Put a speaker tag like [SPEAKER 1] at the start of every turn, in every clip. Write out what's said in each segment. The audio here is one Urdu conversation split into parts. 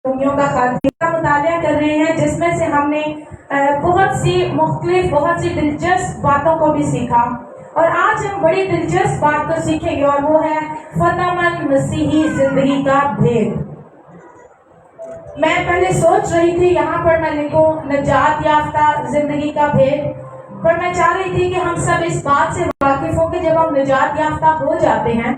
[SPEAKER 1] کا خاتمہ مطالعہ کر رہے ہیں، جس میں سے ہم نے بہت سی مختلف بہت سی دلچسپ باتوں کو بھی سیکھا، اور آج ہم بڑی دلچسپ بات کو سیکھیں گے، اور وہ ہے فتح مند مسیحی زندگی کا بھید۔ میں پہلے سوچ رہی تھی یہاں پر میں لکھوں نجات یافتہ زندگی کا بھید، پر میں چاہ رہی تھی کہ ہم سب اس بات سے واقف ہوں کہ جب ہم نجات یافتہ ہو جاتے ہیں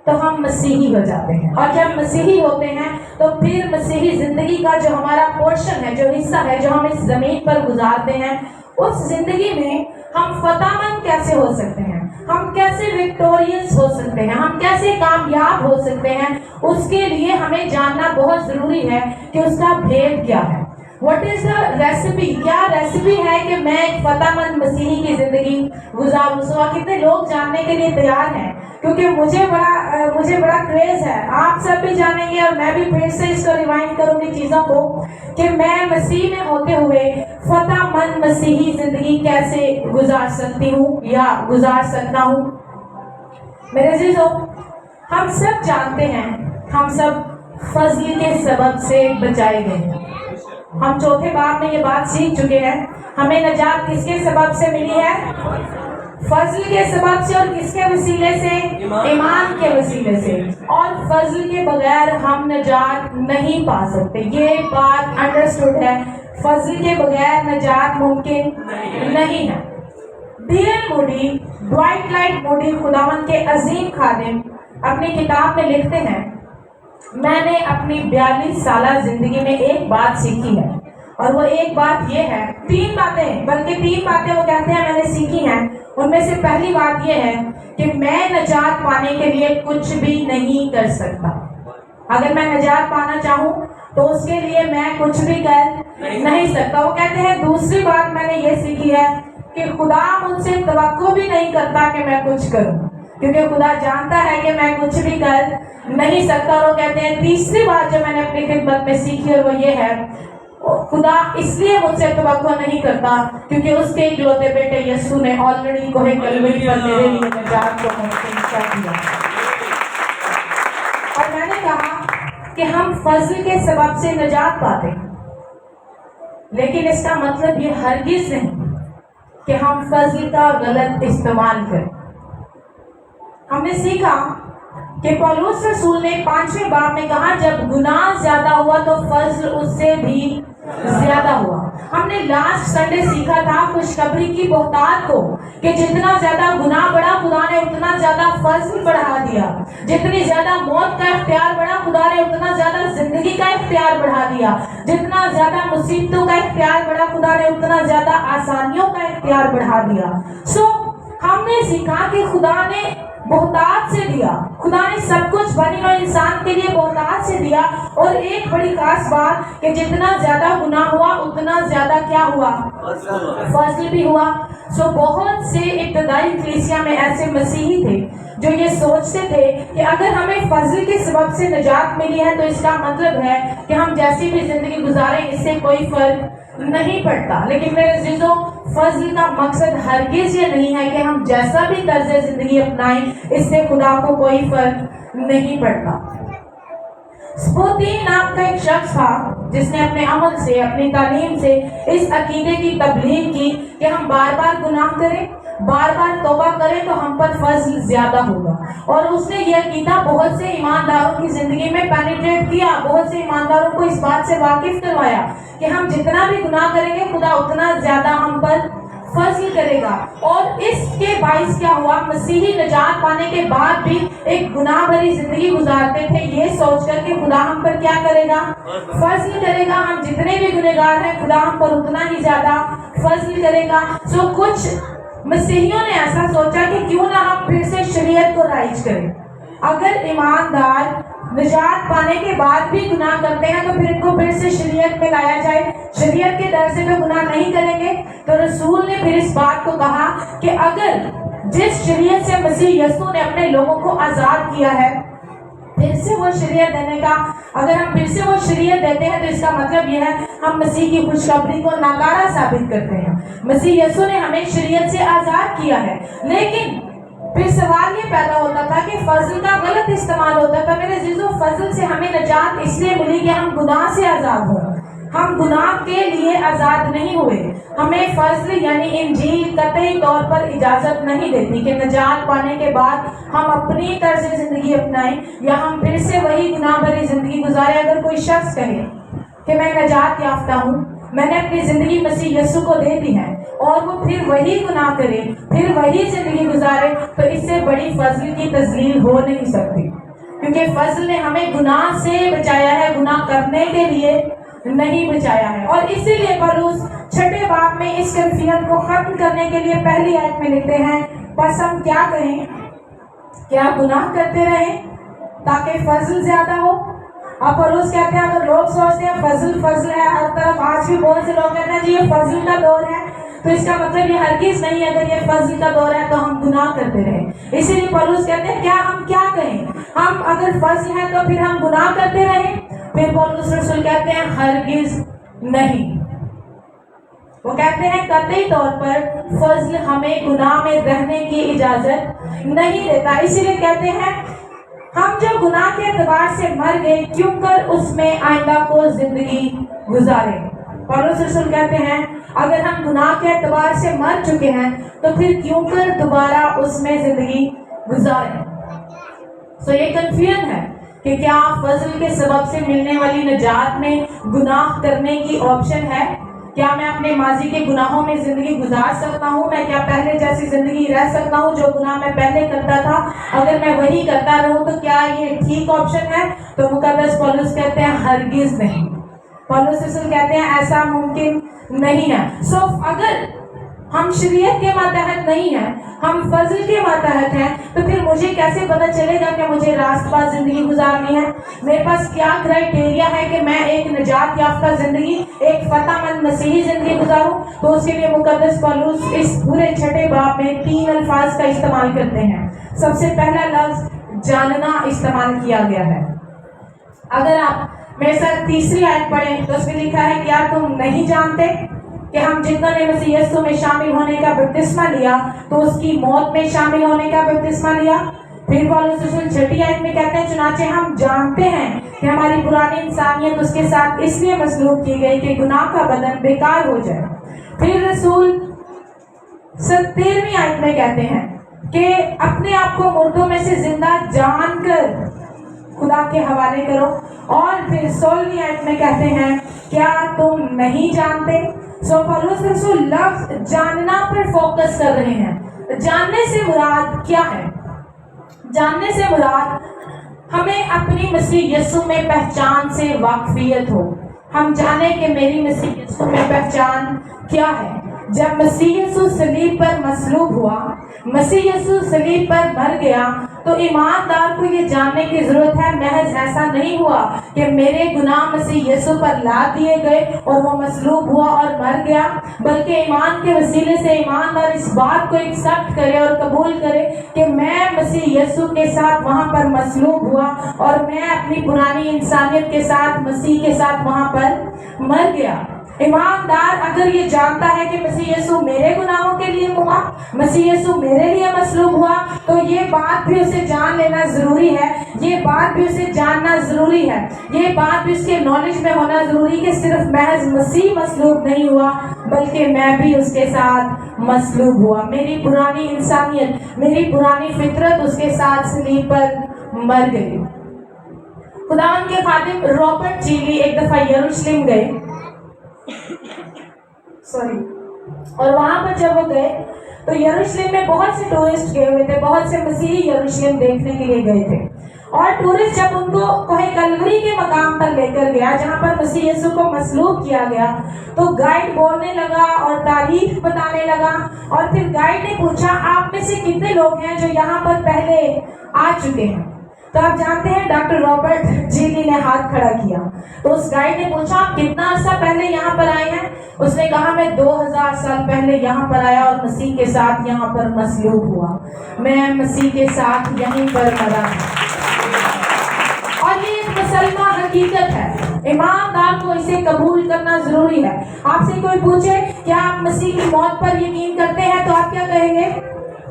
[SPEAKER 1] تو ہم مسیحی ہو جاتے ہیں، اور جب مسیحی ہوتے ہیں تو پھر مسیحی زندگی کا جو ہمارا پورشن ہے، جو حصہ ہے، جو ہم اس زمین پر گزارتے ہیں، اس زندگی میں ہم فتح مند کیسے ہو سکتے ہیں، ہم کیسے وکٹوریس ہو سکتے ہیں، ہم کیسے کامیاب ہو سکتے ہیں، اس کے لیے ہمیں جاننا بہت ضروری ہے کہ اس کا بھید کیا ہے۔ What is the recipe؟ کیا ریسیپی ہے کہ میں ایک فتح مند مسیحی کی زندگی گزاروں؟ سوا کتنے لوگ جاننے کے لیے تیار ہیں؟ کیونکہ مجھے بڑا کریز ہے، آپ سب بھی جانیں گے، اور میں بھی پھر سے اس کو ریوائنڈ کروں گی چیزوں کو، کہ میں مسیح میں ہوتے ہوئے فتح مند مسیحی زندگی کیسے گزار سکتی ہوں یا گزار سکتا ہوں۔ میرے عزیزو، ہم سب جانتے ہیں، ہم سب فضل کے سبب سے بچائے گئے ہیں۔ ہم چوتھے باب میں یہ بات سیکھ چکے ہیں، ہمیں نجات کس کے سبب سے ملی ہے؟ فضل کے سبب سے، اور کس کے وسیلے سے؟ ایمان کے وسیلے سے، اور فضل کے بغیر ہم نجات نہیں پا سکتے۔ یہ بات انڈرسٹوڈ ہے، فضل کے بغیر نجات ممکن نہیں ہے۔ ڈوائٹ لائٹ موڈی خداوند کے عظیم خادم اپنی کتاب میں لکھتے ہیں، میں نے اپنی 42 سالہ زندگی میں ایک بات سیکھی ہے، اور وہ ایک بات یہ ہے، تین باتیں وہ کہتے ہیں میں نے سیکھی ہیں۔ ان میں سے پہلی بات یہ ہے کہ میں نجات پانے کے لیے کچھ بھی نہیں کر سکتا۔ اگر میں نجات پانا چاہوں تو اس کے لیے میں کچھ بھی کر نہیں سکتا۔ وہ کہتے ہیں دوسری بات میں نے یہ سیکھی ہے کہ خدا مجھ سے توقع بھی نہیں کرتا کہ میں کچھ کروں، کیونکہ خدا جانتا ہے کہ میں کچھ بھی کر نہیں سکتا۔ اور وہ کہتے ہیں تیسری بات جو میں نے اپنی خدمت میں سیکھی، اور وہ یہ ہے خدا اس لیے مجھ سے توقع نہیں کرتا کیونکہ اس کے اکلوتے بیٹے یسوع نے آلریڈی کوہ کلوری پر میرے لیے نجات کو ممکن کر دیا۔ اور میں نے کہا کہ ہم فضل کے سبب سے نجات پاتے ہیں، لیکن اس کا مطلب یہ ہرگز نہیں کہ ہم فضل کا غلط استعمال کریں۔ ہم نے سیکھا کہ پولس رسول نے 5ویں باب میں کہا جب گناہ زیادہ ہوا تو فضل اس سے بھی زیادہ ہوا۔ ہم نے لاسٹ سنڈے سیکھا تھا خوشخبری کی بہتات کو، کہ جتنا زیادہ گناہ بڑھا خدا نے اتنا زیادہ فضل بڑھا دیا، جتنی زیادہ موت کا اختیار بڑھا خدا نے اتنا زیادہ زندگی کا اختیار بڑھا دیا، جتنا زیادہ مصیبتوں کا اختیار بڑھا خدا نے اتنا زیادہ آسانیوں کا اختیار بڑھا دیا۔ ہم نے سیکھا کہ خدا نے بہتات سے دیا، خدا نے سب کچھ بنی اور انسان کے لیے بہتات سے دیا، اور ایک بڑی خاص بات کہ جتنا زیادہ گناہ ہوا اتنا زیادہ کیا ہوا؟ فضل بھی ہوا۔ بہت سے ابتدائی کلیسیا میں ایسے مسیحی تھے جو یہ سوچتے تھے کہ اگر ہمیں فضل کے سبب سے نجات ملی ہے تو اس کا مطلب ہے کہ ہم جیسی بھی زندگی گزاریں اس سے کوئی فرق نہیں پڑتا۔ لیکن میرے عزیزو، فضل کا مقصد ہرگز یہ نہیں ہے کہ ہم جیسا بھی طرز زندگی اپنائیں اس سے خدا کو کوئی فرق نہیں پڑتا۔ سپوتین نام کا ایک شخص تھا جس نے اپنے عمل سے، اپنی تعلیم سے اس عقیدے کی تبلیغ کی کہ ہم بار بار گناہ کریں، بار بار توبہ کریں تو ہم پر فضل زیادہ ہوگا، اور اس نے یہ عقیدہ بہت سے ایمانداروں کی زندگی میں پینیٹریٹ کیا، بہت سے ایمانداروں کو اس بات سے واقف کروایا کہ ہم جتنا بھی گناہ کریں گے خدا اتنا زیادہ ہم پر فضل کرے گا۔ اور اس کے باعث کیا ہوا؟ مسیحی نجات پانے کے بعد بھی ایک گناہ بھری زندگی گزارتے تھے یہ سوچ کر کہ خدا ہم پر کیا کرے گا؟ فضل کرے گا، ہم جتنے بھی گنہگار ہیں خدا ہم پر اتنا ہی زیادہ فضل کرے گا۔ کچھ مسیحیوں نے ایسا سوچا کہ کیوں نہ ہم پھر سے شریعت کو رائج کریں۔ اگر ایماندار نجات پانے کے بعد بھی گناہ کرتے ہیں تو پھر ان کو پھر سے شریعت میں لایا جائے، شریعت کے در سے تو گناہ نہیں کریں گے۔ تو رسول نے پھر اس بات کو کہا کہ اگر جس شریعت سے مسیح یسوع نے اپنے لوگوں کو آزاد کیا ہے پھر سے وہ شریعت دینے کا، اگر ہم پھر سے وہ شریعت دیتے ہیں تو اس کا مطلب یہ ہے ہم مسیح کی خوشخبری کو ناکارہ ثابت کرتے ہیں۔ مسیح یسوع نے ہمیں شریعت سے آزاد کیا ہے، لیکن پھر سوال یہ پیدا ہوتا تھا کہ فضل کا غلط استعمال ہوتا تھا. میرے عزیزو، فضل سے ہمیں نجات اس لیے ملی کہ ہم گناہ سے آزاد ہوں. ہم گناہ کے لیے آزاد نہیں ہوئے. ہمیں فضل یعنی انجیل قطعی طور پر اجازت نہیں دیتی کہ نجات پانے کے بعد ہم اپنی طرز زندگی اپنائیں یا ہم پھر سے وہی گناہ بھری زندگی گزاریں. اگر کوئی شخص کہے کہ میں نجات یافتہ ہوں، میں نے اپنی زندگی مسیح یسوع کو دے دی ہے، اور وہ پھر وہی گناہ کرے، پھر وہی زندگی گزارے، تو اس سے بڑی فضل کی تذلیل ہو نہیں سکتی. کیونکہ فضل نے ہمیں گناہ سے بچایا ہے، گناہ کرنے کے لیے نہیں بچایا ہے. اور اسی لیے پولس 6 باب میں اس کنفیوژن کو ختم کرنے کے لیے پہلی آیت میں لکھتے ہیں، بس ہم کیا کریں؟ کیا گناہ کرتے رہیں تاکہ فضل زیادہ ہو؟ اب پولس کہتے ہیں اگر لوگ سوچتے ہیں فضل فضل ہے، ہر طرف آج بھی بہت سے لوگ کہتے ہیں جی یہ فضل کا دور ہے، تو اس کا مطلب یہ ہرگز نہیں ہے اگر یہ فضل کا دور ہے تو ہم گناہ کرتے رہیں. اسی لیے پولس کہتے ہیں کیا ہم کیا کریں؟ ہم اگر فضل ہے تو پھر ہم گناہ کرتے رہیں؟ پھر پولس رسول کہتے ہیں ہرگز نہیں. وہ کہتے ہیں قطعی طور پر فضل ہمیں گناہ میں رہنے کی اجازت نہیں دیتا. اسی لیے کہتے ہیں ہم جو گناہ کے اعتبار سے مر گئے کیوں کر اس میں آئندہ کو زندگی گزارے. پولس رسول کہتے ہیں اگر ہم گناہ کے اعتبار سے مر چکے ہیں تو پھر کیوں کر دوبارہ اس میں زندگی گزاریں. یہ کنفیوژن ہے کہ کیا فضل کے سبب سے ملنے والی نجات میں گناہ کرنے کی آپشن ہے؟ کیا میں اپنے ماضی کے گناہوں میں زندگی گزار سکتا ہوں؟ میں کیا پہلے جیسی زندگی رہ سکتا ہوں؟ جو گناہ میں پہلے کرتا تھا اگر میں وہی کرتا رہوں تو کیا یہ ٹھیک آپشن ہے؟ تو مقدس پولس کہتے ہیں ہرگز نہیں. پولس رسول کہتے ہیں ایسا ممکن نہیں ہے. اگر ہم شریعت کے ماتحت نہیں ہیں، ہم فضل کے ماتحت ہیں، تو پھر مجھے کیسے پتا چلے گا کہ مجھے راست باز زندگی گزارنی ہے؟ میرے پاس کیا کرائٹیریا ہے کہ میں ایک نجات یافتہ زندگی، ایک فتح مند مسیحی زندگی گزاروں؟ تو اس کے لیے مقدس پولس اس پورے 6 باب میں 3 الفاظ کا استعمال کرتے ہیں. سب سے پہلا لفظ جاننا استعمال کیا گیا ہے. اگر آپ میرے ساتھ تیسری آیت پڑھیں تو اس میں لکھا ہے کیا تم نہیں جانتے کہ ہم جتنوں نے مسیح یسوع میں شامل ہونے کا بپتسمہ لیا تو اس کی موت میں شامل ہونے کا بپتسمہ لیا. پھر پولس رسول 6 آیت میں کہتے ہیں چنانچہ ہم جانتے ہیں کہ ہماری پرانی انسانیت اس کے ساتھ اس لیے مسلوب کی گئی کہ گناہ کا بدن بیکار ہو جائے. پھر رسول 13ویں آیت میں کہتے ہیں کہ اپنے آپ کو مردوں میں سے زندہ جان کر خدا کے حوالے کرو. اور پھر 16ویں آیت میں کہتے ہیں کیا تم نہیں جانتے؟ پولس رسول لفظ جاننا پر فوکس کر رہے ہیں. جاننے سے مراد کیا ہے؟ جاننے سے مراد ہمیں اپنی مسیح یسوع میں پہچان سے واقفیت ہو. ہم جانیں کہ میری مسیح یسوع میں پہچان کیا ہے. جب مسیح یسوع صلیب پر مصلوب ہوا، مسیح یسوع صلیب پر مر گیا، تو ایماندار کو یہ جاننے کی ضرورت ہے محض ایسا نہیں ہوا کہ میرے گناہ مسیح یسوع پر لاد دیے گئے اور وہ مصلوب ہوا اور مر گیا، بلکہ ایمان کے وسیلے سے ایماندار اس بات کو ایکسپٹ کرے اور قبول کرے کہ میں مسیح یسوع کے ساتھ وہاں پر مصلوب ہوا اور میں اپنی پرانی انسانیت کے ساتھ مسیح کے ساتھ وہاں پر مر گیا. ایماندار اگر یہ جانتا ہے کہ مسیح یسوع میرے گناہوں کے لیے ہوا، مسیح یسوع میرے لیے مصلوب ہوا، تو یہ بات بھی اسے جان لینا ضروری ہے، یہ بات بھی اسے جاننا ضروری ہے، یہ بات بھی اس کے نالج میں ہونا ضروری کہ صرف محض مسیح مصلوب نہیں ہوا بلکہ میں بھی اس کے ساتھ مصلوب ہوا. میری پرانی انسانیت، میری پرانی فطرت اس کے ساتھ صلیب پر مر گئی. خداوند کے خادم رابرٹ چیلی ایک دفعہ یروشلم گئے اور وہاں پر جب وہ گئے تو یروشلم میں بہت سے ٹورسٹ گئے ہوئے تھے، بہت سے مسیحی یروشلم دیکھنے کے لیے گئے تھے. اور ٹورسٹ جب ان کو کوہ کلوری کے مقام پر لے کر گیا جہاں پر مسیح یسوع کو مصلوب کیا گیا، تو گائیڈ بولنے لگا اور تاریخ بتانے لگا. اور پھر گائیڈ نے پوچھا آپ میں سے کتنے لوگ ہیں جو یہاں پر پہلے آ چکے ہیں؟ تو آپ جانتے ہیں ڈاکٹر رابرٹ جیلی نے ہاتھ کھڑا کیا. تو اس گائیڈ نے پوچھا آپ کتنا عرصہ پہلے یہاں پر آئے ہیں؟ اس نے کہا میں 2000 سال پہلے یہاں پر آیا اور مسیح کے ساتھ یہاں پر مصلوب ہوا، میں مسیح کے ساتھ یہیں پر مرا. اور یہ ایک مسلمہ حقیقت ہے، ایماندار کو اسے قبول کرنا ضروری ہے. آپ سے کوئی پوچھے کیا آپ مسیح کی موت پر یقین کرتے ہیں تو آپ کیا کہیں گے؟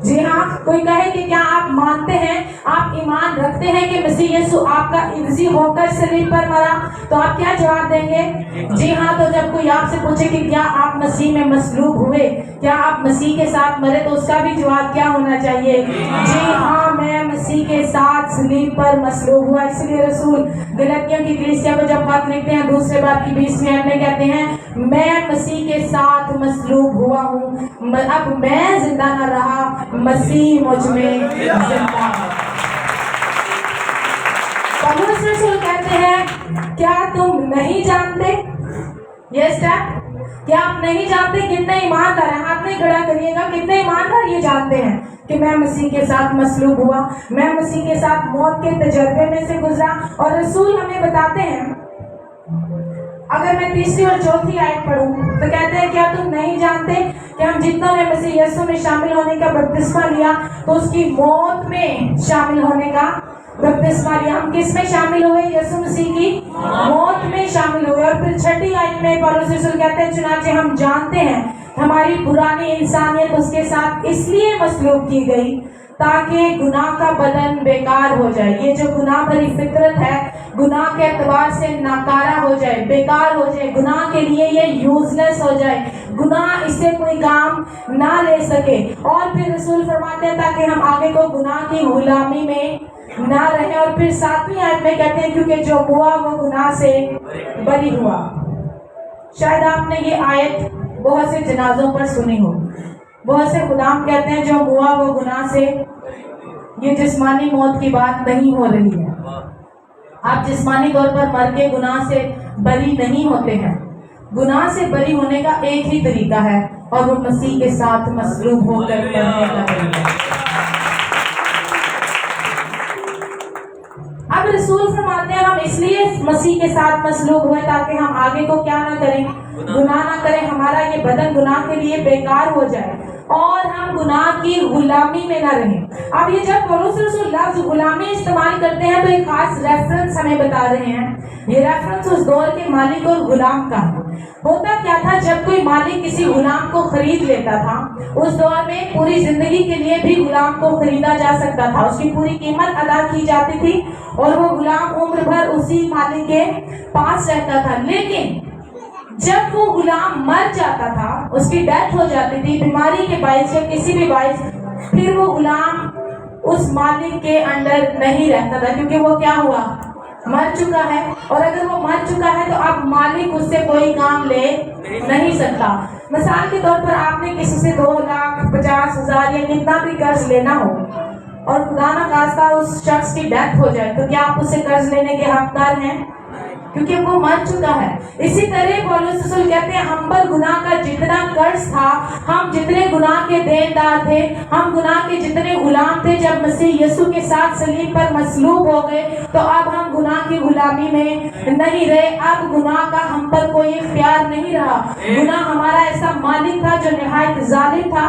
[SPEAKER 1] جی ہاں، کوئی کہے کہ کیا آپ مانتے ہیں، آپ ایمان رکھتے ہیں کہ مسیح یسوع آپ کا عوضی ہو کر صلیب پر مرا، تو آپ کیا جواب دیں گے؟ جی ہاں، تو جب کوئی آپ سے پوچھے کہ کیا آپ مسیح میں مصلوب ہوئے، کیا آپ مسیح کے ساتھ مرے، تو اس کا بھی جواب کیا ہونا چاہیے؟ جی ہاں، میں مسیح کے ساتھ صلیب پر مصلوب ہوا۔ اس لیے رسول گلتیوں کی کلیسیا کو جب خط لکھتے ہیں دوسرے باب کی 20ویں آیت میں کہتے ہیں، میں مسیح کے ساتھ مصلوب ہوا ہوں، اب میں زندہ نہ رہا، مسیح مجھ میں زندہ ہے۔ پولس رسول کہتے ہیں، کیا تم نہیں جانتے؟ یس ڈیڈ، کیا آپ نہیں جانتے؟ کتنے ایماندار ہیں، ہاتھ نہیں کھڑا کریے گا، کتنے ایماندار یہ جانتے ہیں کہ میں مسیح کے ساتھ مصلوب ہوا، میں مسیح کے ساتھ موت کے تجربے میں سے گزرا۔ اور رسول ہمیں بتاتے ہیں، اگر میں تیسری اور چوتھی آیت پڑھوں تو کہتے ہیں، کیا تم نہیں جانتے کہ ہم جتنوں نے مسیح یسوع میں شامل ہونے کا بپتسمہ لیا تو اس کی موت میں شامل ہونے کا بپتسمہ لیا۔ ہم کس میں شامل ہوئے؟ یسوع مسیح کی موت میں شامل ہوئے۔ اور پھر چھٹی آیت میں پولس رسول کہتے ہیں، چنانچہ ہم جانتے ہیں ہماری پرانی انسانیت اس کے ساتھ اس لیے مصلوب کی گئی تاکہ گناہ کا بدن بیکار ہو جائے۔ یہ جو گناہ بھری فطرت ہے، گناہ کے اعتبار سے ناکارہ ہو جائے، بیکار ہو جائے، گناہ کے لیے یہ یوزلیس ہو جائے، گناہ اس سے کوئی کام نہ لے سکے۔ اور پھر رسول فرماتے ہیں تاکہ ہم آگے کو گناہ کی غلامی میں نہ رہیں۔ اور پھر 7ویں آیت میں کہتے ہیں، کیونکہ جو ہوا وہ گناہ سے بری ہوا۔ شاید آپ نے یہ آیت بہت سے جنازوں پر سنی ہو، بہت سے خدام کہتے ہیں جو ہوا وہ گناہ سے، یہ جسمانی موت کی بات نہیں ہو رہی ہے۔ آپ جسمانی طور پر مر کے گناہ سے بری نہیں ہوتے ہیں۔ گناہ سے بری ہونے کا ایک ہی طریقہ ہے، اور وہ مسیح کے ساتھ مصلوب ہو کر مرنے کا طریقہ ہے۔ اب رسول فرماتے ہیں، ہم اس لیے مسیح کے ساتھ مصلوب ہوئے تاکہ ہم آگے کو کیا نہ کریں، گناہ نہ کریں، ہمارا یہ بدن گناہ کے لیے بیکار ہو جائے اور ہم گناہ کی غلامی میں نہ رہیں۔ اب یہ جب پولس رسول لفظ غلامی استعمال کرتے ہیں تو ایک خاص ریفرنس ہمیں بتا رہے ہیں۔ یہ ریفرنس اس دور کے مالک اور غلام کا ہے۔ ہوتا کیا تھا، جب کوئی مالک کسی غلام کو خرید لیتا تھا، اس دور میں پوری زندگی کے لیے بھی غلام کو خریدا جا سکتا تھا، اس کی پوری قیمت ادا کی جاتی تھی اور وہ غلام عمر بھر اسی مالک کے پاس رہتا تھا۔ لیکن جب وہ غلام مر جاتا تھا، اس کی ڈیتھ ہو جاتی تھی بیماری کے باعث یا کسی بھی باعث، پھر وہ غلام اس مالک کے انڈر نہیں رہتا تھا، کیونکہ وہ کیا ہوا، مر چکا ہے۔ اور اگر وہ مر چکا ہے تو اب مالک اس سے کوئی کام لے نہیں سکتا۔ مثال کے طور پر آپ نے کسی سے 2,50,000 یا کتنا بھی قرض لینا ہو اور خدا نہ خواستہ اس شخص کی ڈیتھ ہو جائے تو کیا آپ اس سے قرض لینے کے حقدار ہیں؟ کیونکہ وہ مر چکا ہے۔ اسی طرح پولس رسول کہتے ہیں، ہم پر گناہ کا جتنا قرض تھا، ہم جتنے گناہ کے دیندار تھے، ہم گناہ کے جتنے غلام تھے، جب مسیح یسوع کے ساتھ صلیب پر مصلوب ہو گئے تو اب ہم گناہ کی غلامی میں نہیں رہے۔ اب گناہ کا ہم پر کوئی اختیار نہیں رہا۔ گناہ ہمارا ایسا مالک تھا جو نہایت ظالم تھا،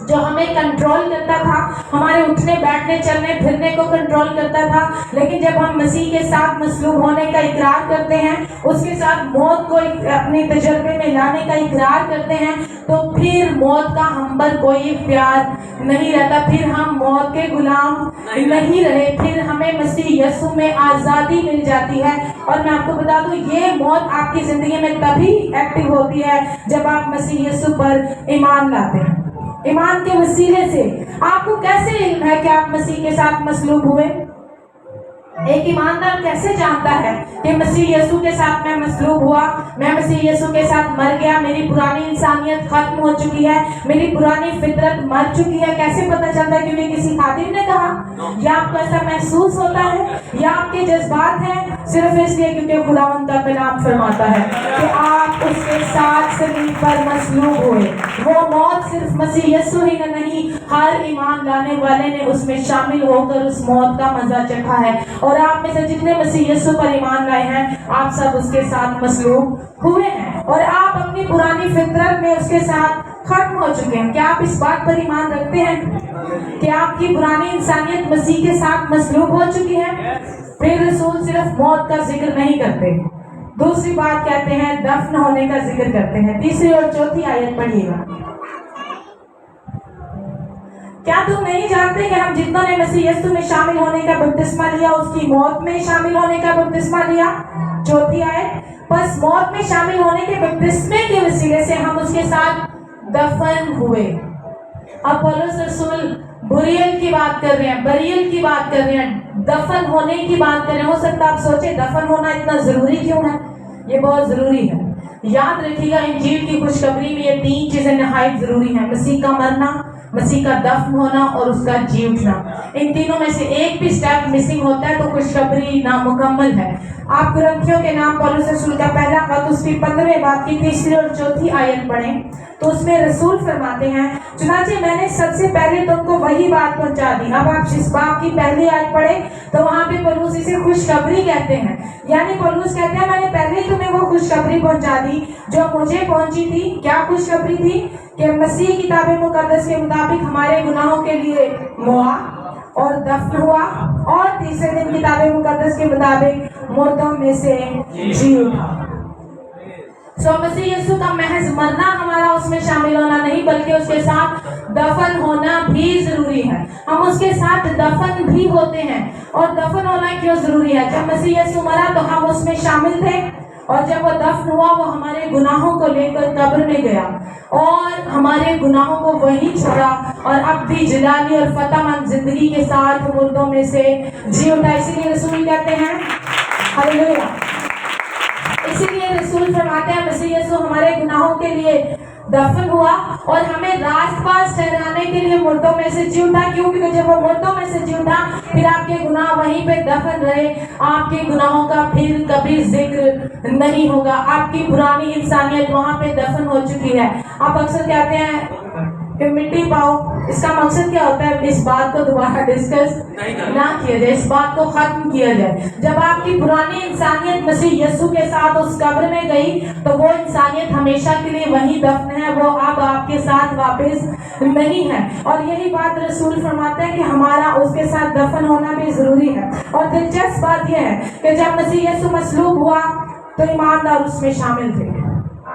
[SPEAKER 1] جو ہمیں کنٹرول کرتا تھا، ہمارے اٹھنے بیٹھنے چلنے پھرنے کو کنٹرول کرتا تھا۔ لیکن جب ہم مسیح کے ساتھ مصلوب ہونے کا اقرار کرتے ہیں، اس کے ساتھ موت کو اپنے تجربے میں لانے کا اقرار کرتے ہیں، تو پھر موت کا ہم پر کوئی اختیار نہیں رہتا، پھر ہم موت کے غلام نہیں رہے، پھر ہمیں مسیح یسوع میں آزادی مل جاتی ہے۔ اور میں آپ کو بتا دوں، یہ موت آپ کی زندگی میں تبھی ایکٹیو ہوتی ہے جب آپ مسیح یسوع پر ایمان لاتے ہیں۔ ایمان کے وسیلے سے آپ کو کیسے علم ہے کہ آپ مسیح کے ساتھ مصلوب ہوئے؟ ایک ایماندار کیسے جانتا ہے کہ مسیح یسوع کے ساتھ میں مصلوب ہوا، میں مسیح یسوع کے ساتھ مر گیا، میری پرانی انسانیت ختم ہو چکی ہے، میری پرانی فطرت مر چکی ہے؟ کیسے پتہ چلتا ہے؟ کیونکہ کسی خادم نے کہا، یا آپ کو ایسا محسوس ہوتا ہے، یا آپ کے جذبات ہیں؟ صرف اس لیے کیونکہ خداوند کا کلام فرماتا ہے کہ آپ اس کے ساتھ صلیب پر مصلوب ہوئے۔ وہ موت صرف مسیح یسوع ہی نہیں، ہر ایمان لانے والے نے اس میں شامل ہو کر اس موت کا مزہ چکھا ہے۔ اور آپ میں سے جتنے مسیح یسوع پر ایمان لائے ہیں، آپ سب اس کے ساتھ مصلوب ہوئے ہیں، اور آپ اپنی پرانی فطرت میں اس کے ساتھ ختم ہو چکے ہیں۔ کیا آپ اس بات پر ایمان رکھتے ہیں کہ آپ کی پرانی انسانیت مسیح کے ساتھ مصلوب ہو چکی ہے؟ پھر رسول صرف موت کا ذکر نہیں کرتے، دوسری بات کہتے ہیں، دفن ہونے کا ذکر کرتے ہیں۔ تیسری اور چوتھی آیت پڑھیے گا۔ کیا تم نہیں جانتے کہ ہم جتنوں نے مسیح یسوع میں شامل ہونے کا بپتسمہ لیا اس کی موت میں شامل ہونے کا بپتسمہ لیا؟ چوتھی آیت، بس موت میں شامل ہونے کے بپتسمے کے وسیلے سے ہم اس کے ساتھ دفن ہوئے۔ اب پولس رسول بریل کی بات کر رہے ہیں، بریل کی بات کر رہے ہیں، دفن ہونے کی بات کر رہے ہیں۔ ہو سکتا آپ سوچیں دفن ہونا اتنا ضروری کیوں ہے؟ یہ بہت ضروری ہے۔ یاد رکھیے گا انجیل کی خوشخبری میں یہ 3 چیزیں نہایت ضروری ہیں: مسیح کا مرنا، مسیح کا دفن ہونا اور اس کا جی اٹھنا۔ ان تینوں میں سے ایک بھی سٹیپ مسنگ ہوتا ہے تو خوشخبری نامکمل ہے۔ آپ کرنتھیوں کے نام پولس رسول کا پہلا خط اس کی 15ویں باب کی 3 اور 4 آیت پڑھیں تو اس میں رسول فرماتے ہیں، چنانچہ میں نے سب سے پہلے تم کو وہی بات پہنچا دی۔ اب آپ اس باب کی پہلی آیت پڑھیں تو وہاں پہ پولس اسے خوشخبری کہتے ہیں، یعنی پولس کہتے ہیں میں نے پہلے تمہیں وہ خوشخبری پہنچا دی جو مجھے پہنچی تھی۔ کیا خوشخبری تھی؟ کہ مسیح کتاب مقدس کے مطابق ہمارے گناہوں کے لیے موا اور دفن ہوا اور تیسرے دن کتاب مقدس کے مطابق مردوں میں سے جی اٹھا۔ مسیح یسوع کا محض مرنا ہمارا اس میں شامل ہونا نہیں بلکہ اس کے ساتھ دفن ہونا بھی ضروری ہے۔ ہم اس کے ساتھ دفن بھی ہوتے ہیں۔ اور دفن ہونا کیوں ضروری ہے؟ جب مسیح یسوع مرا تو ہم اس میں شامل تھے، اور جب وہ دفن ہوا وہ ہمارے گناہوں کو لے کر قبر میں گیا اور ہمارے گناہوں کو وہیں چھوڑا اور اب بھی جلالی اور فتح مند زندگی کے ساتھ مردوں میں سے جی اٹھا۔ اسی لیے رسول کہتے ہیں ہلیلویا، اسی لیے رسول فرماتے ہیں مسیح یسوع ہمارے گناہوں کے لیے دفن ہوا اور ہمیں راست باز ٹھہرانے کے لیے مردوں میں سے جی اٹھا۔ کیونکہ جب وہ مردوں میں سے جی اٹھا پھر آپ کے گناہ وہیں پہ دفن رہے، آپ کے گناہوں کا پھر کبھی ذکر نہیں ہوگا، آپ کی پرانی انسانیت وہاں پہ دفن ہو چکی ہے۔ آپ اکثر کہتے ہیں کہ مٹی پاؤ، اس کا مقصد کیا ہوتا ہے؟ اس بات کو دوبارہ ڈسکس نہ کیا جائے، اس بات کو ختم کیا جائے۔ جب آپ کی پرانی انسانیت مسیح یسوع کے ساتھ اس قبر میں گئی تو وہ انسانیت ہمیشہ کے لیے وہی دفن ہے، وہ اب آپ کے ساتھ واپس نہیں ہے۔ اور یہی بات رسول فرماتے ہیں کہ ہمارا اس کے ساتھ دفن ہونا بھی ضروری ہے۔ اور دلچسپ بات یہ ہے کہ جب مسیح یسوع مصلوب ہوا تو ایماندار اس میں شامل تھے۔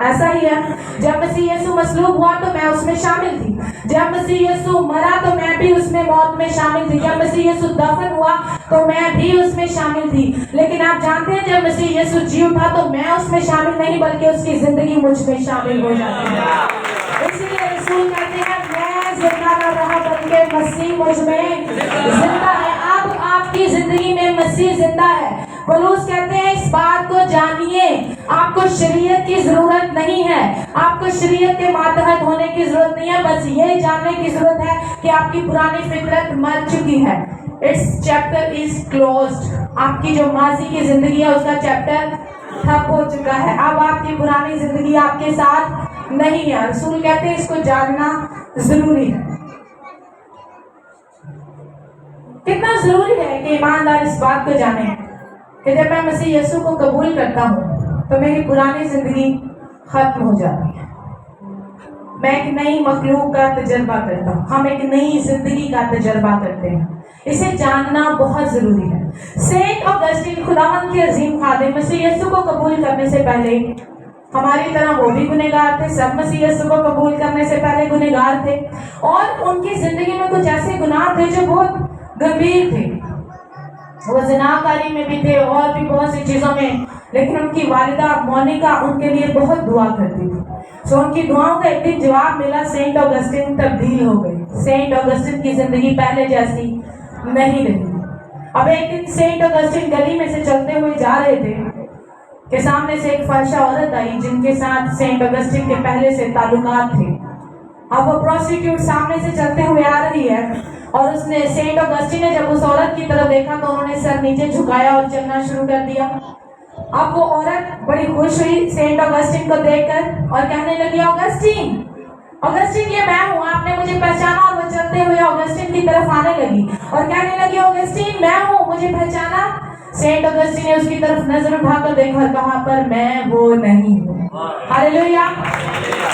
[SPEAKER 1] ایسا ہی ہے، جب مسیح یسوع مصلوب ہوا تو میں اس میں شامل تھی، جب مسیح یسوع مرا تو میں بھی اس میں موت میں شامل تھی، جب مسیح یسوع دفن ہوا تو میں بھی اس میں شامل تھی۔ لیکن آپ جانتے ہیں جب مسیح یسوع جی اٹھا تو میں اس میں شامل نہیں بلکہ اس کی زندگی مجھ میں شامل ہو جاتی ہے۔ اسی لیے رسول کہتے ہیں میں زندہ نہ رہا بلکہ مسیح مجھ میں زندہ ہے۔ اب آپ کی زندگی میں مسیح زندہ ہے۔ پولس کہتے ہیں اس بات کو جانیے، آپ کو شریعت کی ضرورت نہیں ہے، آپ کو شریعت کے ماتحت ہونے کی ضرورت نہیں ہے، بس یہ جاننے کی ضرورت ہے کہ آپ کی پرانی فطرت مر چکی ہے۔ It's chapter is closed. آپ کی جو ماضی کی زندگی ہے اس کا چیپٹر ٹھپ ہو چکا ہے، اب آپ کی پرانی زندگی آپ کے ساتھ نہیں ہے۔ رسول کہتے ہیں اس کو جاننا ضروری ہے۔ کتنا ضروری ہے کہ ایماندار اس بات کو جانے کہ جب میں مسیح یسوع کو قبول کرتا ہوں تو میری پرانی زندگی ختم ہو جاتی ہے، میں ایک نئی مخلوق کا تجربہ کرتا ہوں، ہم ایک نئی زندگی کا تجربہ کرتے ہیں۔ اسے جاننا بہت ضروری ہے۔ سینٹ آگسٹین خداوند کے عظیم خادم مسیح یسوع کو قبول کرنے سے پہلے ہماری طرح وہ بھی گنہگار تھے، سب مسیح یسوع کو قبول کرنے سے پہلے گنہگار تھے، اور ان کی زندگی میں کچھ ایسے گناہ تھے جو بہت گمبھیر تھے۔ وہ زناکاری میں بھی تھے اور بھی بہت سی چیزوں میں، لیکن ان کی والدہ مونیکا ان کے لیے بہت دعا کرتی تھی۔ ان کی دعاؤں کا ایک دن جواب ملا، سینٹ آگسٹین تبدیل ہو گئی۔ سینٹ آگسٹین کی زندگی پہلے جیسی نہیں رہی۔ اب ایک دن سینٹ آگسٹین گلی میں سے چلتے ہوئے جا رہے تھے کہ سامنے سے ایک فحشہ عورت آئی جن کے ساتھ سینٹ آگسٹین کے پہلے سے تعلقات تھے۔ اب وہ پروسٹیٹیوٹ سامنے سے چلتے ہوئے آ رہی ہے اور اس نے سینٹ آگسٹین نے جب اس عورت کی طرف دیکھا تو انہوں نے سر نیچے جھکایا اور چلنا شروع کر دیا۔ اب وہ عورت بڑی خوش ہوئی سینٹ آگسٹین کو دیکھ کر اور کہنے لگی آگسٹین آگسٹین یہ میں ہوں، آپ نے مجھے پہچانا؟ اور وہ چلتے ہوئے آگسٹین کی طرف آنے لگی اور کہنے لگی آگسٹین میں ہوں، مجھے پہچانا؟ سینٹ آگسٹین نے اس کی طرف نظر اٹھا کر دیکھا اور کہا پر میں وہ نہیں ہوں۔ ہاللیلویا۔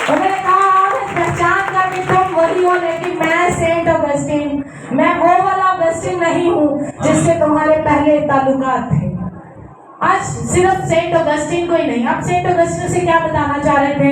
[SPEAKER 1] انہوں نے کہا پہچان کر کہ تم وہی ہو، لیکن میں سینٹ آگسٹین، میں وہ والا آگسٹین نہیں ہوں جس سے تمہارے پہلے تعلقات تھے۔ آج صرف سینٹ آگسٹین کو ہی نہیں، اب سینٹ آگسٹین سے کیا بتانا چاہ رہے تھے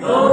[SPEAKER 1] 2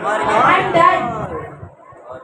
[SPEAKER 1] I'm dead।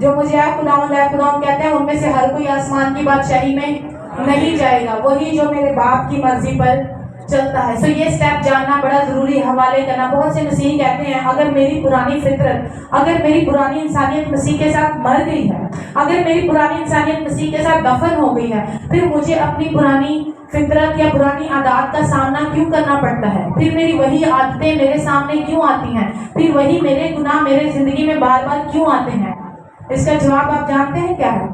[SPEAKER 1] جو مجھے اے خداوند کہتے ہیں ان میں سے ہر کوئی آسمان کی بادشاہی میں نہیں جائے گا، وہی جو میرے باپ کی مرضی پر چلتا ہے۔ سو یہ سٹیپ جاننا بڑا ضروری ہے، حوالے کرنا۔ بہت سے مسیحی کہتے ہیں اگر میری پرانی فطرت، اگر میری پرانی انسانیت مسیح کے ساتھ مر گئی ہے، اگر میری پرانی انسانیت مسیح کے ساتھ دفن ہو گئی ہے، پھر مجھے اپنی پرانی فطرت یا پرانی عادات کا سامنا کیوں کرنا پڑتا ہے؟ پھر میری وہی عادتیں میرے سامنے کیوں آتی ہیں؟ پھر وہی میرے گناہ میرے زندگی میں بار بار کیوں آتے ہیں؟ اس کا جواب آپ جانتے ہیں کیا ہے؟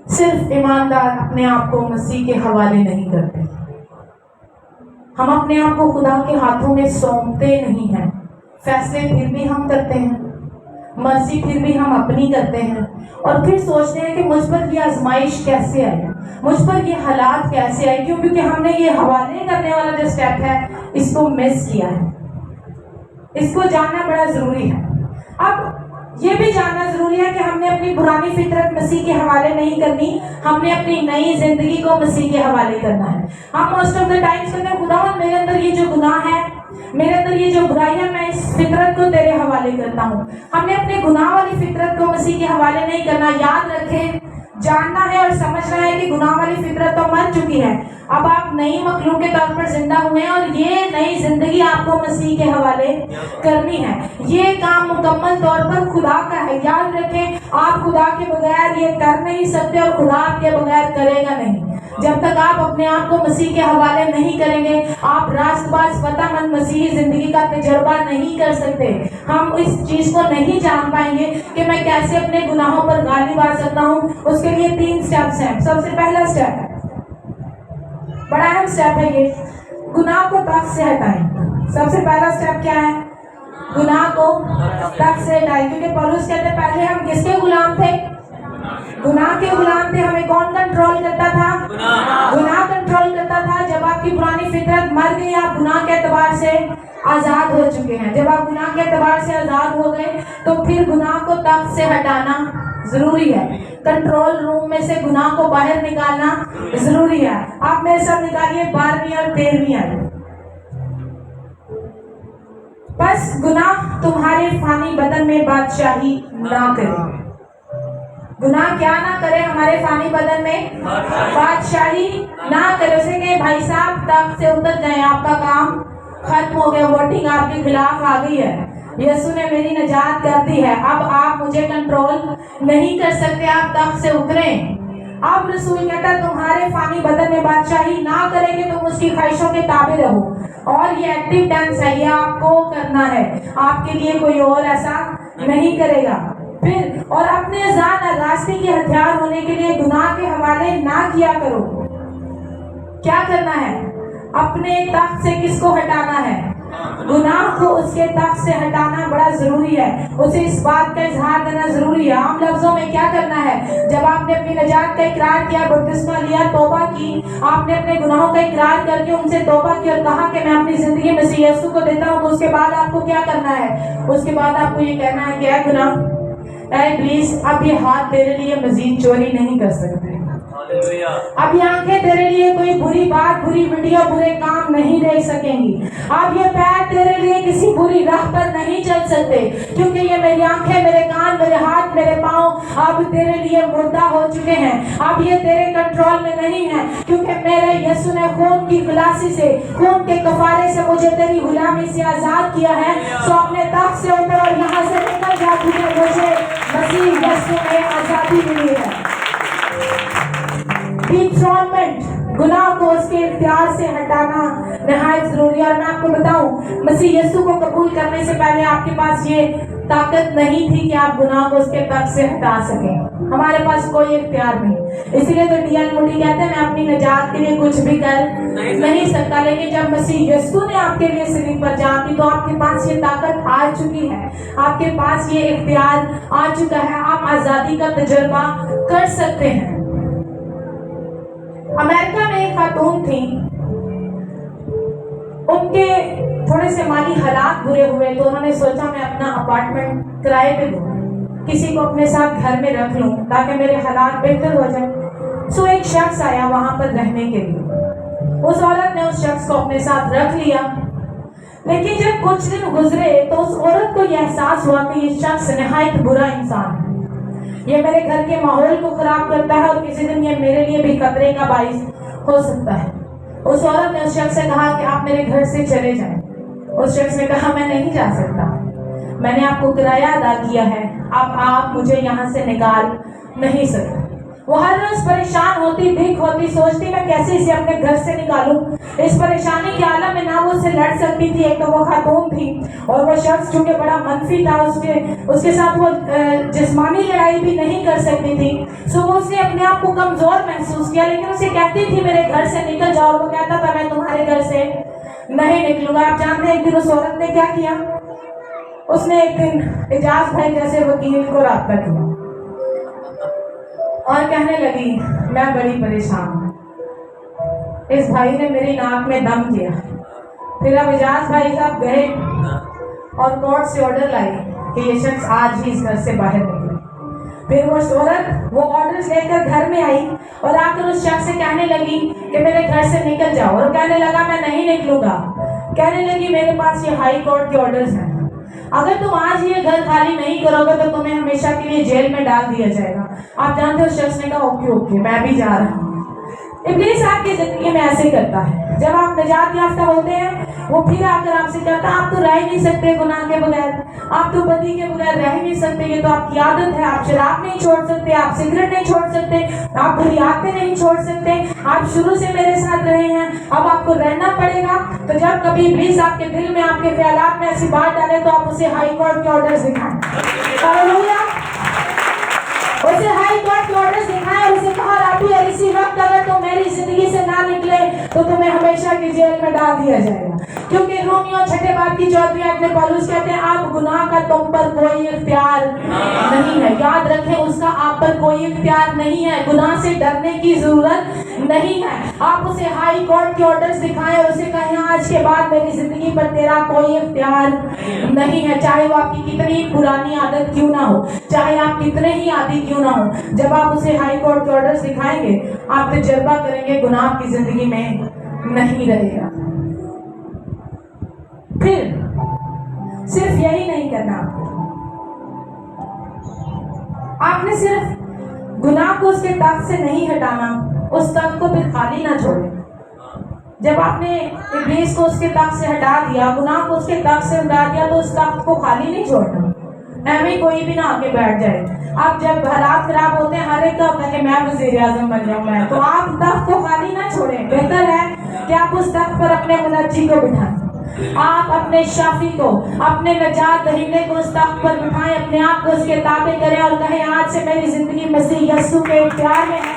[SPEAKER 1] صرف ایماندار اپنے آپ کو مسیح کے حوالے نہیں کرتے۔ ہم اپنے آپ کو خدا کے ہاتھوں میں سونپتے نہیں ہیں، فیصلے پھر بھی ہم کرتے ہیں، مرضی پھر بھی ہم اپنی کرتے ہیں، اور پھر سوچتے ہیں کہ مجھ پر یہ آزمائش کیسے آئی، مجھ پر یہ حالات کیسے آئے، کیوں؟ کیونکہ ہم نے یہ حوالے کرنے والا جو سٹیپ ہے اس کو مس کیا ہے۔ اس کو جاننا بڑا ضروری ہے۔ اب یہ بھی جاننا ضروری ہے کہ ہم نے اپنی پرانی فطرت مسیح کے حوالے نہیں کرنی، ہم نے اپنی نئی زندگی کو مسیح کے حوالے کرنا ہے۔ ہم موسٹ آف دا ٹائمز کہتے ہیں خداوند میرے اندر یہ جو گناہ ہے، میرے اندر یہ جو برائی ہے، میں اس فطرت کو تیرے حوالے کرتا ہوں۔ ہم نے اپنے گناہ والی فطرت کو مسیح کے حوالے نہیں کرنا۔ یاد رکھیں، جاننا ہے اور سمجھنا ہے کہ گناہ والی فطرت تو مر چکی ہے، اب آپ نئی مخلوق کے طور پر زندہ ہوئے ہیں، اور یہ نئی زندگی آپ کو مسیح کے حوالے کرنی ہے۔ یہ کام مکمل طور پر خدا کا ہے۔ یاد رکھیں، آپ خدا کے بغیر یہ کر نہیں سکتے، اور خدا آپ کے بغیر کرے گا نہیں۔ جب تک آپ اپنے آپ کو مسیح کے حوالے نہیں کریں گے، آپ راست باز فتح مند مسیحی زندگی کا تجربہ نہیں کر سکتے۔ ہم اس چیز کو نہیں جان پائیں گے کہ میں کیسے اپنے گناہوں پر غالب آ سکتا ہوں۔ اس کے لیے 3 سٹیپس ہیں۔ سب سے پہلا سٹیپ ہے، بڑا اہم سٹیپ ہے یہ، گناہ کو تخت سے ہٹائیں۔ سب سے پہلا سٹیپ کیا ہے؟ گناہ کو تخت سے ہٹائیں، کیونکہ پولس کہتے ہیں پہلے ہم کس کے غلام تھے؟ گناہ کے غلام تھے۔ ہمیں کون کنٹرول کرتا تھا؟ گناہ کنٹرول کرتا تھا۔ جب آپ کی پرانی فطرت مر گئی، آپ گناہ کے اعتبار سے آزاد ہو چکے ہیں۔ جب آپ گناہ کے اعتبار سے آزاد ہو گئے تو پھر گناہ کو تخت سے ہٹانا ضروری ہے۔ کنٹرول روم میں سے گناہ کو باہر نکالنا ضروری ہے۔ آپ میرے ساتھ نکالیے 12ویں اور 13ویں آیت۔ بس گناہ تمہارے فانی بدن میں بادشاہی نہ کرے۔ گناہ کیا نہ کرے؟ ہمارے فانی بدن میں بادشاہی نہ کرے۔ اسے کہ بھائی صاحب تخت سے اتر جائیں، آپ کا کام ختم ہو گیا، ووٹنگ آپ کے خلاف آ گئی ہے، یسوع نے میری نجات کر دی ہے، اب آپ مجھے کنٹرول نہیں کر سکتے، آپ تخت سے اتریں۔ اب رسول کہتا ہے تمہارے فانی بدن میں بادشاہی نہ کرے کہ تم اس کی خواہشوں کے تابع رہو۔ اور یہ ایکٹیو ٹینس ہے، یہ آپ کو کرنا ہے، آپ کے لیے کوئی اور ایسا نہیں کرے گا۔ پھر اور اپنے ذات راستے کے ہتھیار ہونے کے لیے گناہ کے حوالے نہ کیا کرو۔ کیا کرنا ہے؟ اپنے تخت سے کس کو ہٹانا ہے؟ گناہ کو اس کے تخت سے ہٹانا بڑا ضروری ہے۔ اسے اس بات کا اظہار کرنا ضروری ہے۔ عام لفظوں میں کیا کرنا ہے؟ جب آپ نے اپنی نجات کا اقرار کیا، بپتسمہ لیا، توبہ کی، آپ نے اپنے گناہوں کا اقرار کر کے ان سے توبہ کی اور کہا کہ میں اپنی زندگی مسیح یسوع کو دیتا ہوں، تو اس کے بعد آپ کو کیا کرنا ہے؟ اس کے بعد آپ کو یہ کہنا ہے کہ اے گناہ، اے ابلیس، اب یہ ہاتھ تیرے لیے مزید چوری نہیں کر سکتے، اب یہ آنکھیں تیرے لیے کوئی بری بات، بری ویڈیو، برے کام نہیں دیکھ سکیں گی، اب یہ پیر تیرے لیے کسی بری راہ پر نہیں چل سکتے، کیونکہ یہ میری آنکھیں، میرے کان، میرے ہاتھ، میرے پاؤں اب تیرے لیے مردہ ہو چکے ہیں، اب یہ تیرے کنٹرول میں نہیں ہے، کیونکہ میرے یسوع نے خون کی خلاصی سے، خون کے کفارے سے مجھے تیری غلامی سے آزاد کیا ہے۔ سو اپنے تخت سے اتر اور یہاں سے نکل جا، کیونکہ مجھے مسیح یسوع میں آزادی ملی ہے۔ ڈیٹرونمنٹ، گناہ کو اس کے اختیار سے ہٹانا نہایت ضروری ہے۔ اور میں آپ کو بتاؤں، مسیح یسوع کو قبول کرنے سے پہلے آپ کے پاس یہ طاقت نہیں تھی کہ آپ گناہ کو اس کے تخت سے ہٹا سکیں۔ ہمارے پاس کوئی اختیار نہیں، اسی لیے تو ڈی ایل موڈی کہتے ہیں میں اپنی نجات کے لیے کچھ بھی کر نہیں سکتا، لیکن جب مسیح یسوع نے آپ کے لیے صلیب پر جان دی تو آپ کے پاس یہ طاقت آ چکی ہے، آپ کے پاس یہ اختیار آ چکا ہے، آپ آزادی کا تجربہ کر سکتے ہیں۔ امریکہ میں ایک خاتون تھی، ان کے تھوڑے سے مالی حالات برے ہوئے تو انہوں نے سوچا میں اپنا اپارٹمنٹ کرائے پہ دوں، کسی کو اپنے ساتھ گھر میں رکھ لوں تاکہ میرے حالات بہتر ہو جائیں۔ سو ایک شخص آیا وہاں پر رہنے کے لیے، اس عورت نے اس شخص کو اپنے ساتھ رکھ لیا، لیکن جب کچھ دن گزرے تو اس عورت کو یہ احساس ہوا کہ یہ شخص نہایت برا انسان ہے، یہ میرے گھر کے ماحول کو خراب کرتا ہے اور کسی دن یہ میرے لیے بھی خطرے کا باعث ہو سکتا ہے۔ اس عورت نے اس شخص سے کہا کہ آپ میرے گھر سے چلے جائیں۔ اس شخص نے کہا میں نہیں جا سکتا، میں نے آپ کو کرایہ ادا کیا ہے، اب آپ مجھے یہاں سے نکال نہیں سکتے۔ وہ ہر روز پریشان ہوتی، دکھ ہوتی، سوچتی میں کیسے اسے اپنے گھر سے نکالوں۔ اس پریشانی کے عالم میں نہ وہ اسے لڑ سکتی تھی، ایک تو وہ خاتون تھی اور وہ شخص چونکہ بڑا منفی تھا، اس کے ساتھ وہ جسمانی لڑائی بھی نہیں کر سکتی تھی۔ سو وہ اسے اپنے آپ کو کمزور محسوس کیا، لیکن اسے کہتی تھی میرے گھر سے نکل جاؤ، وہ کہتا تھا میں تمہارے گھر سے نہیں نکلوں گا۔ آپ جانتے ہیں ایک دن اس عورت نے کیا کیا؟ اس نے ایک دن اجاز بھائی جیسے وکیل کو رابطہ کیا اور کہنے لگی میں بڑی پریشان ہوں، اس بھائی نے میری ناک میں دم کیا۔ پھر اب اجاز بھائی صاحب گئے اور کورٹ سے آرڈر لائے کہ یہ شخص آج ہی اس گھر سے باہر نکلے۔ پھر وہ عورت وہ آرڈرز لے کر گھر میں آئی اور آ کر اس شخص سے کہنے لگی کہ میرے گھر سے نکل جاؤ، اور کہنے لگا میں نہیں نکلوں گا۔ کہنے لگی میرے پاس یہ ہائی کورٹ کے آرڈرز ہیں، اگر تم آج یہ گھر خالی نہیں کرو گے تو تمہیں ہمیشہ کے لیے جیل میں ڈال دیا جائے گا۔ آپ جانتے ہو اس شخص نے کہا اوکے اوکے میں بھی جا رہا ہوں۔ ابلیس آپ کی زندگی میں ایسے کرتا ہے، جب آپ نجات یافتہ ہوتے ہیں وہ پھر آ کر آپ سے کہتا ہے آپ تو رہ ہی نہیں سکتے گناہ کے بغیر، آپ تو بدی کے بغیر رہ ہی نہیں سکتے، یہ تو آپ کی عادت ہے، آپ شراب نہیں چھوڑ سکتے، آپ سگریٹ نہیں چھوڑ سکتے، آپ بری عادتیں نہیں چھوڑ سکتے، آپ شروع سے میرے ساتھ رہے ہیں، اب آپ کو رہنا پڑے گا۔ تو جب کبھی ابلیس آپ کے دل میں آپ کے خیالات میں ایسی بات ڈالے تو آپ اسے ہائی کورٹ کے آرڈرز دکھائیں، اسے ہائی کورٹ کے آرڈرز دکھائیں اور اسے کہا رابی اسی وقت اگر تم میری زندگی سے نہ نکلے تو تمہیں ہمیشہ کی جیل میں ڈال دیا جائے گا۔ کیونکہ رومیو 6 باب کی 4ویں آیت میں پالوس کہتے ہیں آپ گناہ کا تم پر کوئی اختیار نہیں ہے۔ یاد رکھیں اس کا آپ پر کوئی اختیار نہیں ہے، گناہ سے ڈرنے کی ضرورت نہیں ہے۔ آپ اسے ہائی کورٹ کے آرڈرز دکھائیں اور اسے کہیں آج کے بعد میری زندگی پر تیرا کوئی اختیار نہیں ہے، چاہے وہ آپ کی کتنی پرانی عادت کیوں نہ ہو، چاہے آپ کتنے ہی عادی کیوں نہ ہو۔ جب آپ اسے ہائی کورٹ کے آرڈرز دکھائیں گے آپ تجربہ کریں گے گناہ آپ کی زندگی میں نہیں رہے گا۔ پھر صرف یہی نہیں کرنا، آپ نے صرف گناہ کو اس کے تخت سے نہیں ہٹانا، اس تخت کو پھر خالی نہ چھوڑیں۔ جب آپ نے ابلیس کو اس کے تخت سے ہٹا دیا، گناہ کو اس کے تخت سے ہٹا دیا تو اس تخت کو خالی نہیں چھوڑنا، ایویں کوئی بھی نہ آ کے بیٹھ جائے۔ اب جب حالات خراب ہوتے ہیں ہر ایک کا ہوتا ہے کہ میں وزیر اعظم بن جاؤں میں، تو آپ تخت کو خالی نہ چھوڑیں، بہتر ہے کہ آپ اس تخت پر اپنے منجی کو بٹھائیں، آپ اپنے شافی کو، اپنے نجات دہندے کو اس تخت پر بٹھائیں، اپنے آپ کو اس کے تابع کریں اور کہیں آج سے میری زندگی مسیح یسوع کے اختیار میں ہے،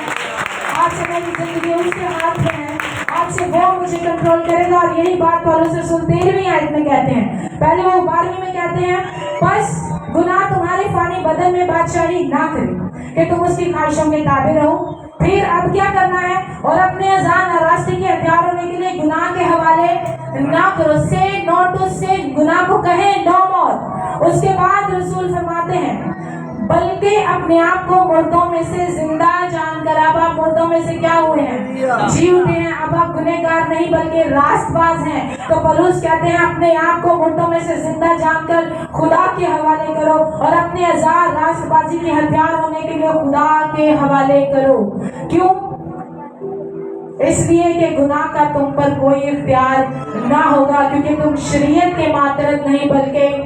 [SPEAKER 1] آج سے میری زندگی اس کے ہاتھ میں ہے، آج سے وہ مجھے کنٹرول کرے گا۔ اور یہی بات پولس رسول 13ویں آیت میں کہتے ہیں، پہلے وہ 12ویں میں کہتے ہیں بس گناہ تمہارے فانی بدن میں بادشاہی نہ کرے کہ تم اس کی خواہشوں کے تابع رہو۔ پھر اب کیا کرنا ہے؟ اور اپنے اذان ناراستی کے ہتھیار ہونے کے لیے گناہ کے حوالے نہ کرو، سے نو ٹو سے، گناہ کو کہیں نو مور۔ اس کے بعد رسول فرماتے ہیں بلکہ اپنے آپ کو مردوں میں سے زندہ جان کر، اب آپ مردوں میں سے کیا ہوئے ہیں؟ جی اٹھے ہیں، اب آپ گنہگار نہیں بلکہ راست باز ہیں۔ تو پولس کہتے ہیں اپنے آپ کو مردوں میں سے زندہ جان کر خدا کے حوالے کرو اور اپنے اعزاز راست بازی کے ہتھیار ہونے کے لیے خدا کے حوالے کرو۔ کیوں؟ اس لیے کہ گناہ کا تم پر کوئی اختیار نہ ہوگا، کیونکہ تم شریعت کے ماتحت نہیں بلکہ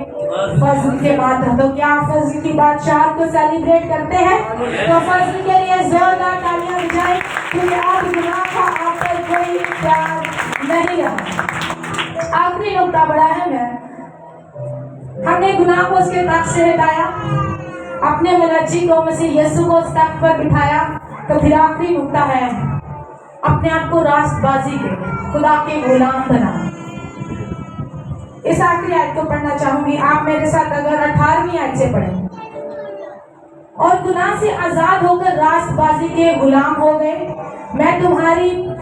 [SPEAKER 1] فضل کے ماتحت ہو۔ کیا فضل کی بادشاہت کو سیلیبریٹ کرتے ہیں؟ تو فضل کے لیے زوردار تالیاں بجائیں، کیونکہ اب گناہ کا آپ پر کوئی اختیار نہیں رہا۔ آخری نقطہ بڑا اہم ہے، ہم نے گناہ کو اس کے تخت سے ہٹایا، اپنے منجی کو مسیح یسوع کو اس تخت پر بٹھایا، تو پھر آخری نقطہ ہے اپنے آپ کو راست بازی کے، خدا کے غلام بنانا۔ اس آخری آیت کو پڑھنا چاہوں گی، آپ میرے ساتھ اگر 18ویں آیت سے پڑھیں، اور گناہ سے آزاد ہو کر راست بازی کے غلام ہو گئے، میں تمہاری